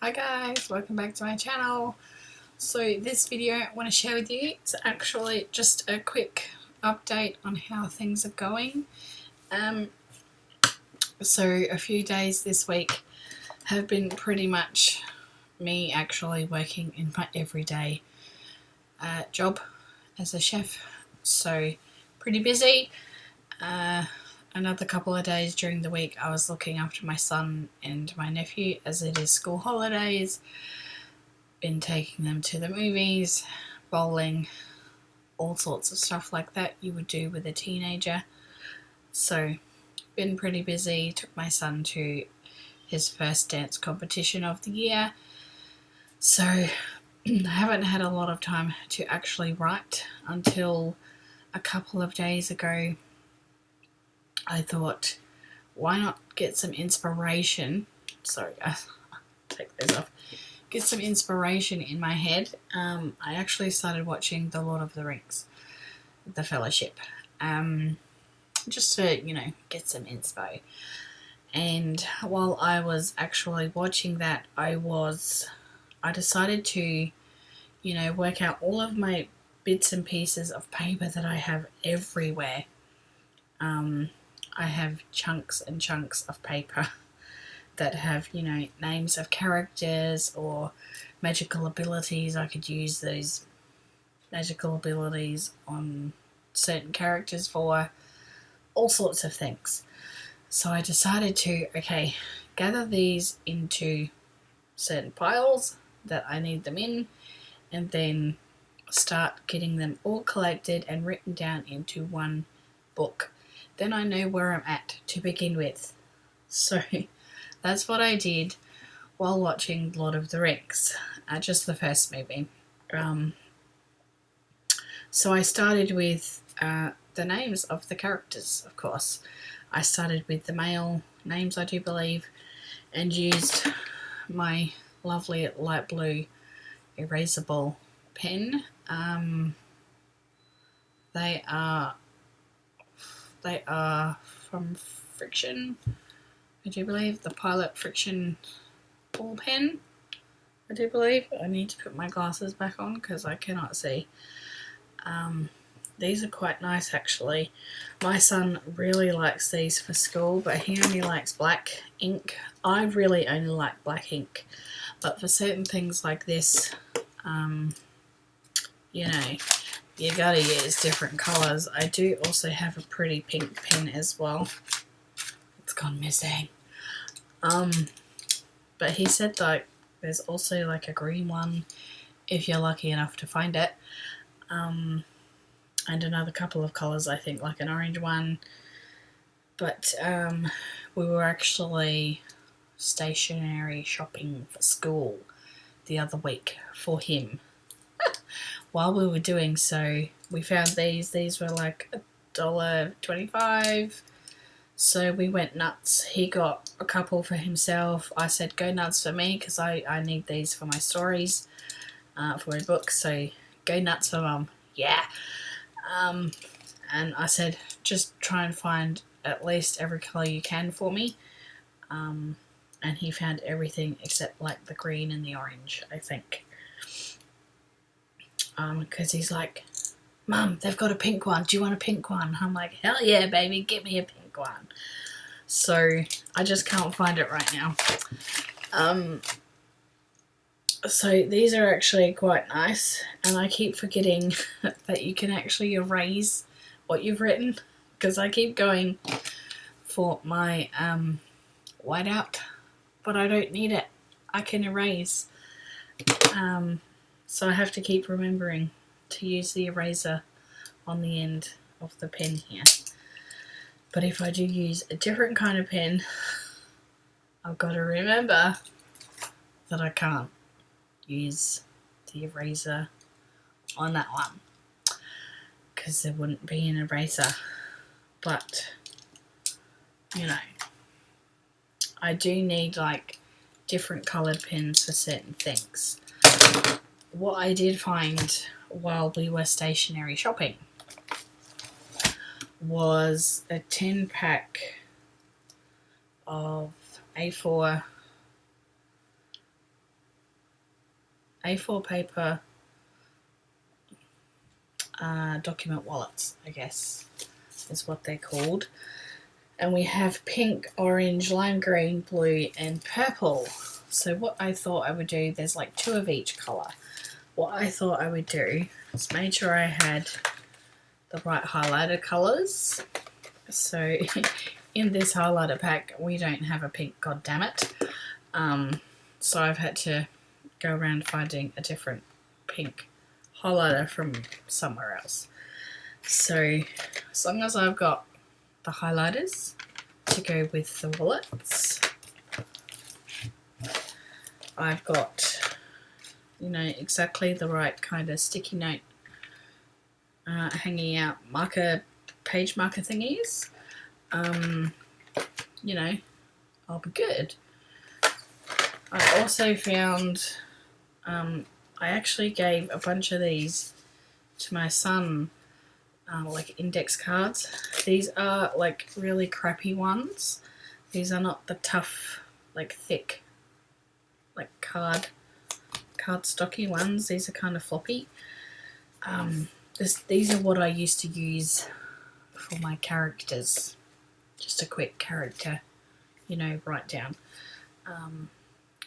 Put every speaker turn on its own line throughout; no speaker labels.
Hi guys, welcome back to my channel. So this video I want to share with you is actually just a quick update on how things are going. So a few days this week have been pretty much me actually working in my everyday job as a chef. So pretty busy. Another couple of days during the week I was looking after my son and my nephew as it is school holidays. Been taking them to the movies, bowling, all sorts of stuff like that you would do with a teenager. So been pretty busy. Took my son to his first dance competition of the year. So I haven't had a lot of time to actually write until a couple of days ago. I thought, why not get some inspiration? Sorry guys, take this off. Get some inspiration in my head. I actually started watching The Lord of the Rings, The Fellowship, just to, get some inspo. And while I was actually watching that, I decided to, work out all of my bits and pieces of paper that I have everywhere. I have chunks and chunks of paper that have, names of characters or magical abilities. I could use those magical abilities on certain characters for all sorts of things. So I decided to, gather these into certain piles that I need them in, and then start getting them all collected and written down into one book. Then I know where I'm at to begin with. So that's what I did while watching Lord of the Rings, just the first movie. So I started with the names of the characters, of course. I started with the male names, I do believe, and used my lovely light blue erasable pen. They are from Friction, I do believe, the Pilot Friction ball pen, I do believe. I need to put my glasses back on because I cannot see. These are quite nice actually. My son really likes these for school, but he only likes black ink. I really only like black ink, but for certain things like this, you gotta use different colours. I do also have a pretty pink pen as well. It's gone missing. But he said like there's also like a green one if you're lucky enough to find it. And another couple of colours, I think, like an orange one. But we were actually stationery shopping for school the other week for him. While we were doing so, we found these. These were like $1.25. So we went nuts. He got a couple for himself. I said, go nuts for me because I need these for my stories, for my books. So go nuts for mum. Yeah. And I said, just try and find at least every colour you can for me. And he found everything except like the green and the orange, I think. Because he's like, Mum, they've got a pink one. Do you want a pink one? I'm like, hell yeah, baby, get me a pink one. So I just can't find it right now. So these are actually quite nice, and I keep forgetting that you can actually erase what you've written, because I keep going for my whiteout, but I don't need it. I can erase. So I have to keep remembering to use the eraser on the end of the pen here. But if I do use a different kind of pen, I've got to remember that I can't use the eraser on that one because there wouldn't be an eraser. But I do need like different coloured pens for certain things. What I did find while we were stationery shopping was a 10-pack of A4 A4 paper document wallets, I guess is what they're called. And we have pink, orange, lime green, blue and purple. So what I thought I would do, there's like 2 of each colour. What I thought I would do is make sure I had the right highlighter colours. So in this highlighter pack we don't have a pink, god damn it. So I've had to go around finding a different pink highlighter from somewhere else. So as long as I've got the highlighters to go with the wallets, I've got, you know, exactly the right kind of sticky note hanging out page marker thingies, you know, I'll be good. I also found, I actually gave a bunch of these to my son, like index cards. These are like really crappy ones. These are not the tough, like thick, like card stocky ones. These are kind of floppy. These are what I used to use for my characters. Just a quick character, you know, write down.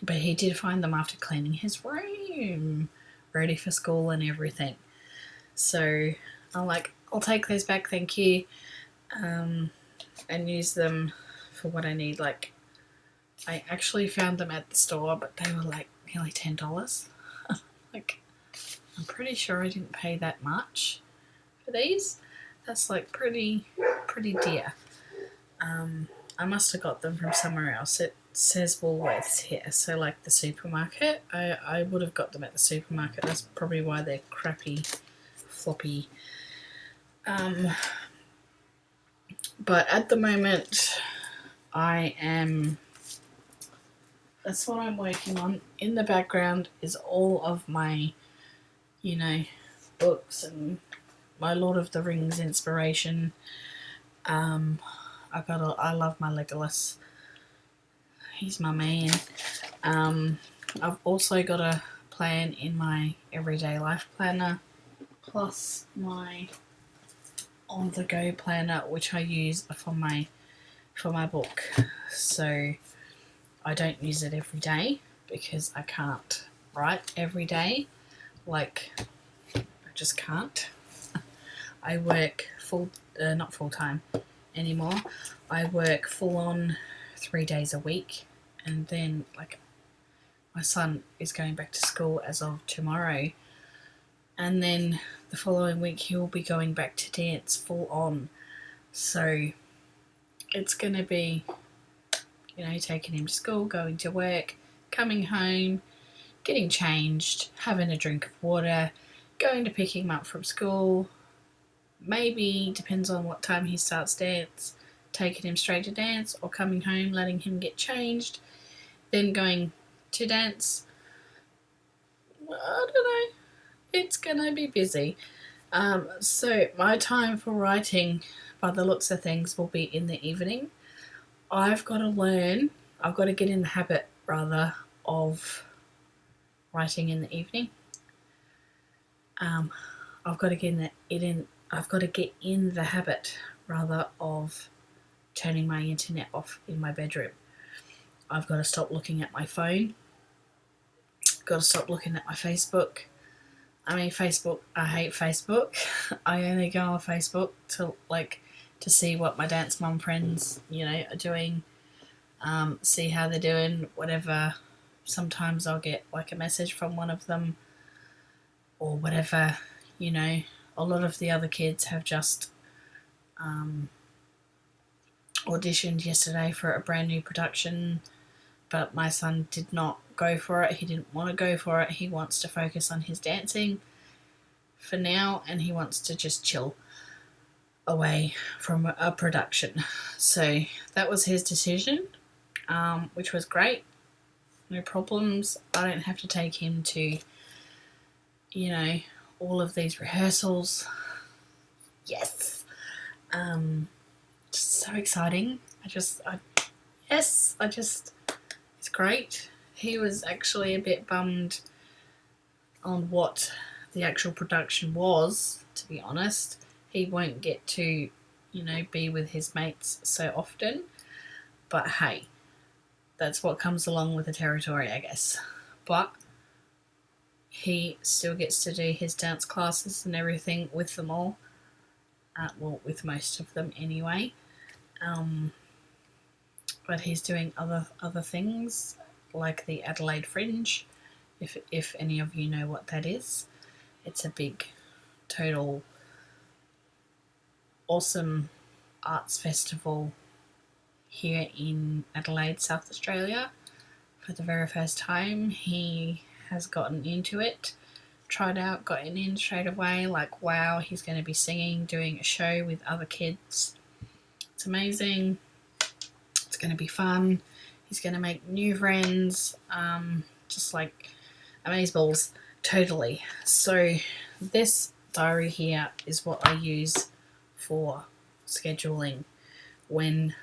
But he did find them after cleaning his room, ready for school and everything. So I'm like, I'll take those back, thank you, and use them for what I need. Like, I actually found them at the store, but they were like nearly $10. Like, I'm pretty sure I didn't pay that much for these. That's like pretty dear. I must have got them from somewhere else. It says Woolworths here, so like the supermarket. I would have got them at the supermarket. That's probably why they're crappy, floppy. But at the moment, that's what I'm working on. In the background is all of my, you know, books my Lord of the Rings inspiration. I love my Legolas. He's my man. I've also got a plan in my everyday life planner, plus my on-the-go planner, which I use for my book. So I don't use it every day because I can't write every day. Like, I just can't. I work not full time anymore. I work full on 3 days a week, and then like my son is going back to school as of tomorrow, and then the following week he will be going back to dance full on. So it's gonna be, you know, taking him to school, going to work, coming home, getting changed, having a drink of water, going to pick him up from school, maybe, depends on what time he starts dance, taking him straight to dance, or coming home, letting him get changed, then going to dance. I don't know. It's gonna be busy. So my time for writing, by the looks of things, will be in the evening. I've got to get in the habit, rather, of writing in the evening. I've got to get in the habit, rather, of turning my internet off in my bedroom. I've got to stop looking at my phone. Got to stop looking at my Facebook. I mean, Facebook, I hate Facebook. I only go on Facebook to see what my dance mum friends, you know, are doing, see how they're doing, whatever. Sometimes I'll get like a message from one of them or whatever, you know. A lot of the other kids have just auditioned yesterday for a brand new production, but my son did not go for it. He didn't want to go for it. He wants to focus on his dancing for now, and he wants to just chill away from a production. So that was his decision, which was great. No problems. I don't have to take him to, you know, all of these rehearsals. Yes. Just so exciting. It's great. He was actually a bit bummed on what the actual production was, to be honest. He won't get to, be with his mates so often. But hey, that's what comes along with the territory, I guess. But he still gets to do his dance classes and everything with them all. Well, with most of them anyway. But he's doing other things, like the Adelaide Fringe, if any of you know what that is. It's a big, total, awesome arts festival here in Adelaide, South Australia. For the very first time, he has gotten into it, tried out, gotten in straight away, like wow, he's going to be singing, doing a show with other kids. It's amazing. It's going to be fun. He's going to make new friends, just like amazeballs, totally. So this diary here is what I use for scheduling when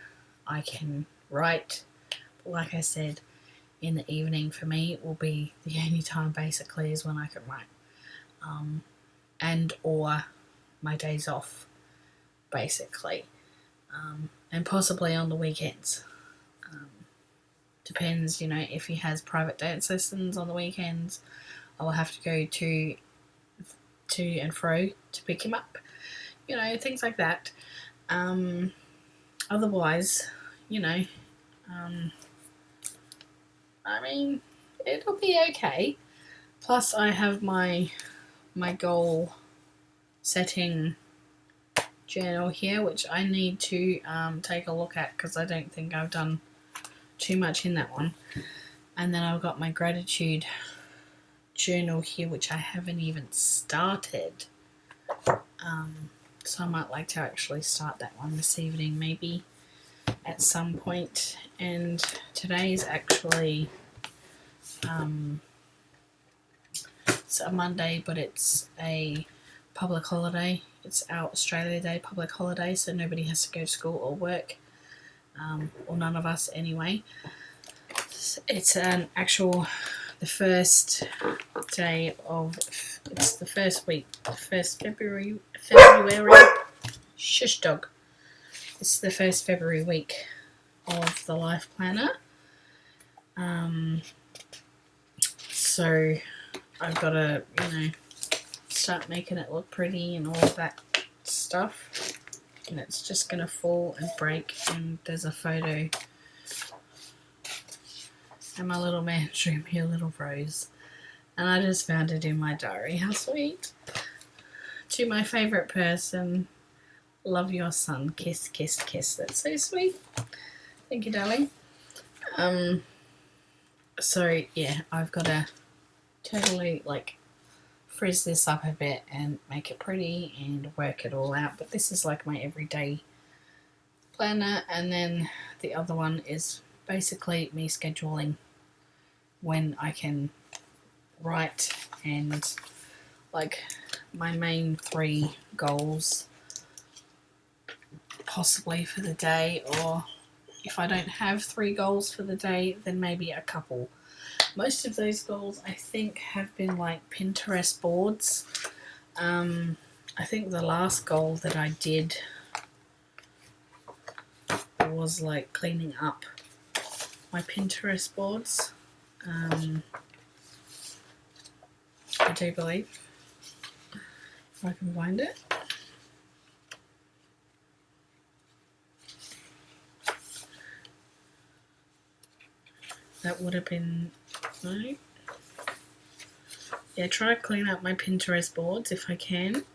I can write. But like I said, in the evening for me will be the only time basically is when I can write, and or my days off basically, and possibly on the weekends. Depends, if he has private dance lessons on the weekends, I'll have to go to and fro to pick him up, things like that. Otherwise, I mean, it'll be okay. Plus, I have my goal setting journal here, which I need to take a look at because I don't think I've done too much in that one. And then I've got my gratitude journal here, which I haven't even started. So I might like to actually start that one this evening, maybe at some point. And today is actually it's a Monday, but it's a public holiday. It's our Australia Day public holiday, so nobody has to go to school or work, or none of us anyway. It's the first day of, it's the first week, the first February, shush dog. It's the first February week of the Life Planner. So I've got to, start making it look pretty and all of that stuff. And it's just going to fall and break, and there's a photo. And my little man drew me a little rose. And I just found it in my diary. How sweet. To my favourite person, love your son. Kiss, kiss, kiss. That's so sweet. Thank you, darling. So, yeah, I've got to totally, frizz this up a bit and make it pretty and work it all out. But this is like my everyday planner. And then the other one is basically me scheduling when I can write, and my main 3 goals possibly for the day, or if I don't have 3 goals for the day, then maybe a couple. Most of those goals I think have been Pinterest boards. I think the last goal that I did was cleaning up my Pinterest boards. I do believe, if I can find it. That would have been, no. Yeah, try to clean up my Pinterest boards if I can.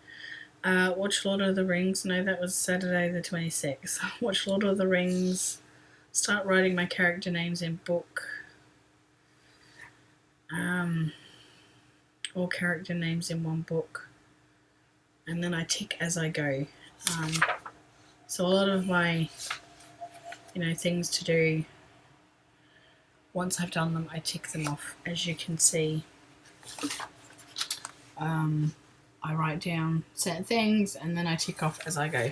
Watch Lord of the Rings. No, that was Saturday the 26th. Watch Lord of the Rings. Start writing my character names in book. All character names in one book. And then I tick as I go. So a lot of my, things to do, once I've done them, I tick them off. As you can see, I write down certain things and then I tick off as I go.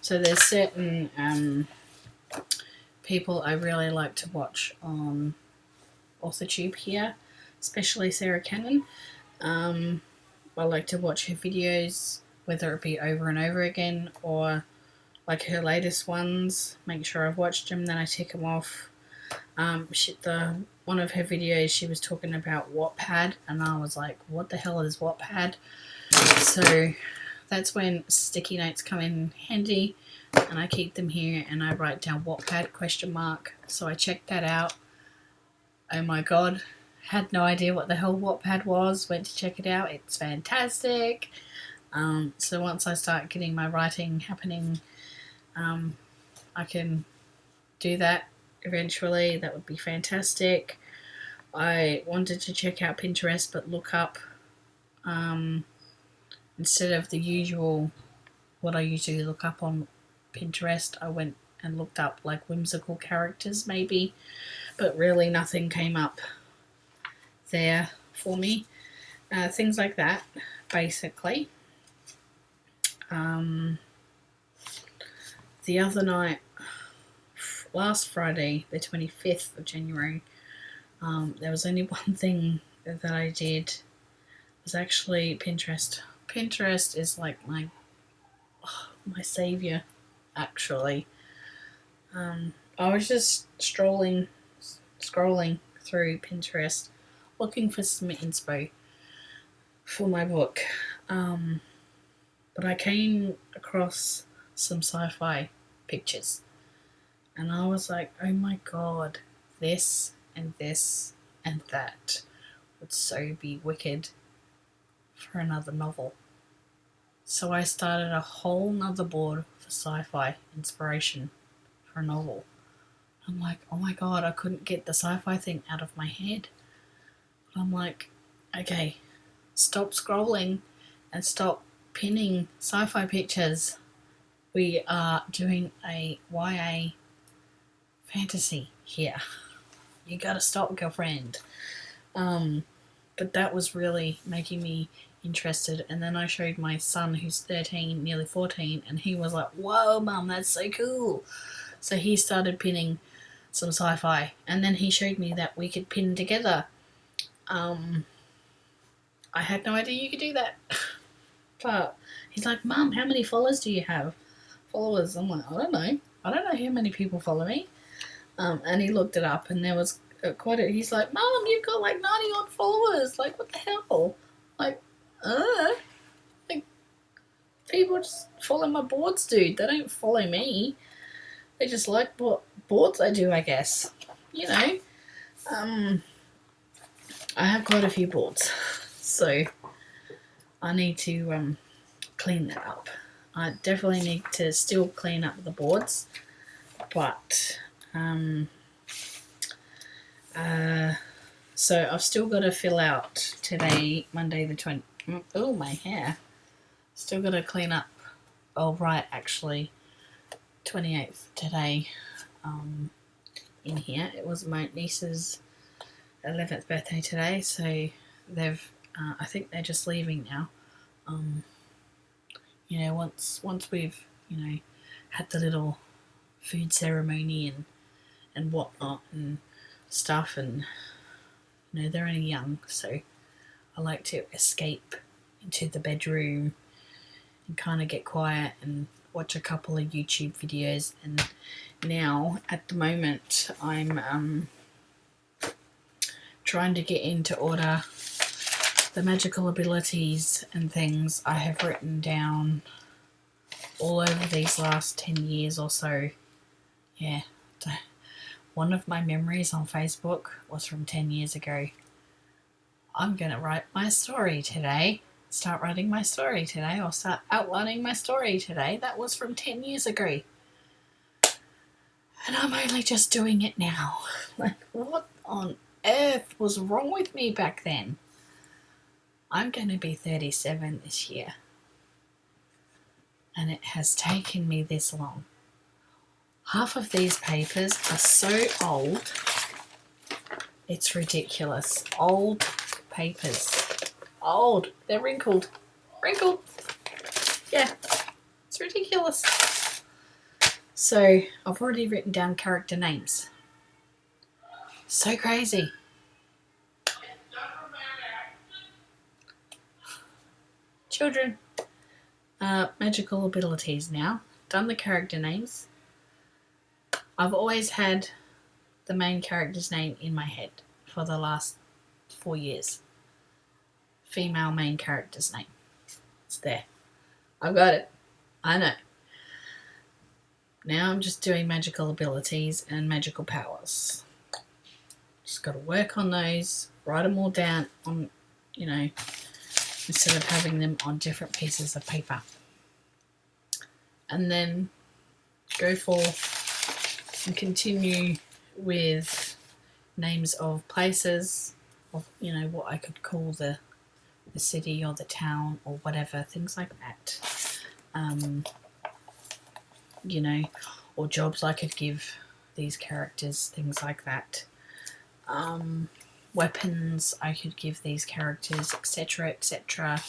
So there's certain people I really like to watch on AuthorTube here. especially Sarah Cannon. I like to watch her videos, whether it be over and over again or like her latest ones. Make sure I've watched them, then I tick them off. One of her videos, she was talking about Wattpad, and I was like, what the hell is Wattpad? So that's when sticky notes come in handy, and I keep them here and I write down Wattpad ? So I checked that out. Oh my god, had no idea what the hell Wattpad was, went to check it out. It's fantastic. So once I start getting my writing happening, I can do that eventually. That would be fantastic. I wanted to check out Pinterest, but look up, instead of the usual, what I usually look up on Pinterest, I went and looked up like whimsical characters maybe, but really nothing came up there for me. Things like that, basically. The other night, last Friday, the 25th of January, there was only one thing that I did. It was actually Pinterest. Pinterest is like my savior, actually. I was just scrolling through Pinterest, looking for some inspo for my book. But I came across some sci-fi pictures, and I was like, oh my god, this and this and that would so be wicked for another novel. So I started a whole nother board for sci-fi inspiration for a novel. I'm like, oh my god, I couldn't get the sci-fi thing out of my head. I'm like, okay, stop scrolling and stop pinning sci-fi pictures. We are doing a YA fantasy here. You gotta stop, girlfriend. But that was really making me interested. And then I showed my son, who's 13, nearly 14, and he was like, whoa, mum, that's so cool. So he started pinning some sci-fi, and then he showed me that we could pin together. I had no idea you could do that. But he's like, Mum, how many followers do you have? Followers? I'm like, I don't know how many people follow me. And he looked it up, and there was he's like, Mum, you've got like 90 odd followers. Like, what the hell? Like, people just follow my boards, dude. They don't follow me. They just like what boards I do, I guess. You know. I have quite a few boards, so I need to clean that up. I definitely need to still clean up the boards, but so I've still got to fill out today, Monday the 20th. Oh, my hair. Still got to clean up. Oh, right, actually, 28th today. In here, it was my niece's 11th birthday today, so they've I think they're just leaving now. You know, once we've, you know, had the little food ceremony and whatnot and stuff, and you know, they're only young, so I like to escape into the bedroom and kind of get quiet and watch a couple of YouTube videos. And now at the moment I'm trying to get into order the magical abilities and things I have written down all over these last 10 years or so. Yeah, one of my memories on Facebook was from 10 years ago. I'm going to write my story today. Start writing my story today, or start outlining my story today. That was from 10 years ago. And I'm only just doing it now. Like, what on earth was wrong with me back then? I'm going to be 37 this year. And it has taken me this long. Half of these papers are so old. It's ridiculous. Old papers. Old. They're wrinkled. Wrinkled. Yeah. It's ridiculous. So I've already written down character names. So crazy. children. Magical abilities now. Done the character names. I've always had the main character's name in my head for the last 4 years. Female main character's name. It's there. I've got it. I know. Now I'm just doing magical abilities and magical powers. Just got to work on those, write them all down on, instead of having them on different pieces of paper. And then go forth and continue with names of places, of, what I could call the city or the town or whatever, things like that. Or jobs I could give these characters, things like that. Weapons I could give these characters, etc., etc.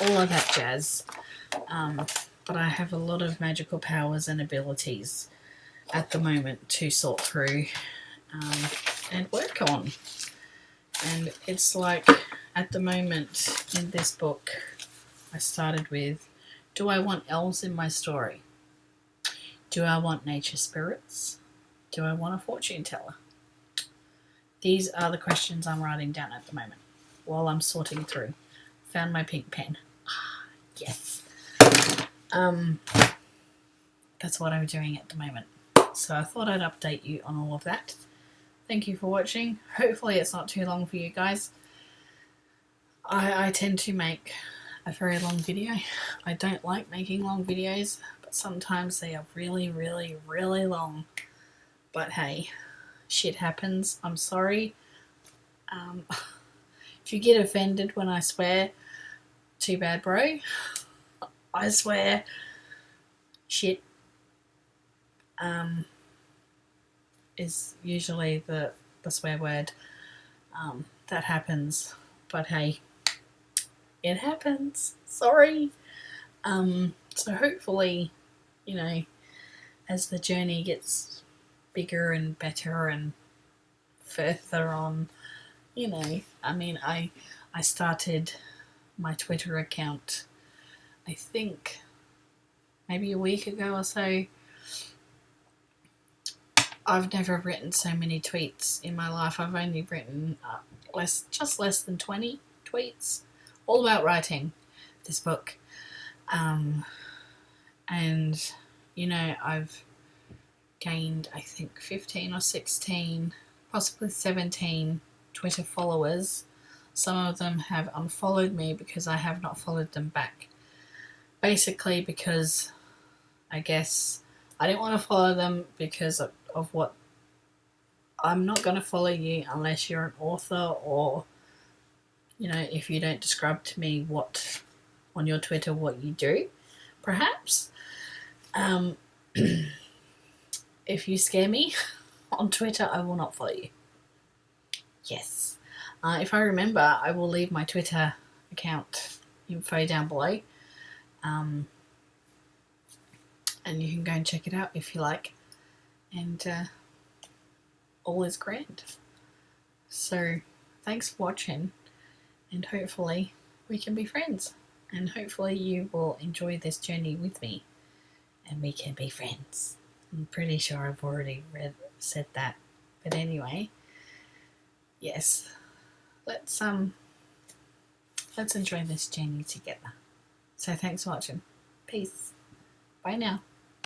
All of that jazz. But I have a lot of magical powers and abilities at the moment to sort through and work on. And it's like, at the moment in this book, I started with, do I want elves in my story? Do I want nature spirits? Do I want a fortune teller? These are the questions I'm writing down at the moment while I'm sorting through. Found my pink pen. Yes. That's what I'm doing at the moment. So I thought I'd update you on all of that. Thank you for watching. Hopefully it's not too long for you guys. I tend to make a very long video. I don't like making long videos, but sometimes they are really, really, really long. But hey, shit happens. I'm sorry. If you get offended when I swear, too bad, bro. I swear. Shit. Is usually the swear word. That happens. But hey, it happens. Sorry. So hopefully, as the journey gets bigger and better and further on, I started my Twitter account, I think maybe a week ago or so. I've never written so many tweets in my life. I've only written just less than 20 tweets, all about writing this book. And, I've gained, I think, 15 or 16, possibly 17 Twitter followers. Some of them have unfollowed me because I have not followed them back. Basically because I guess I didn't want to follow them because of what. I'm not going to follow you unless you're an author or, if you don't describe to me what on your Twitter what you do, perhaps. If you scare me on Twitter, I will not follow you. Yes. If I remember, I will leave my Twitter account info down below. And you can go and check it out if you like. And all is grand. So thanks for watching, and hopefully we can be friends, and hopefully you will enjoy this journey with me and we can be friends. I'm pretty sure I've already said that, but anyway, yes, let's enjoy this journey together. So thanks for watching. Peace. Bye now.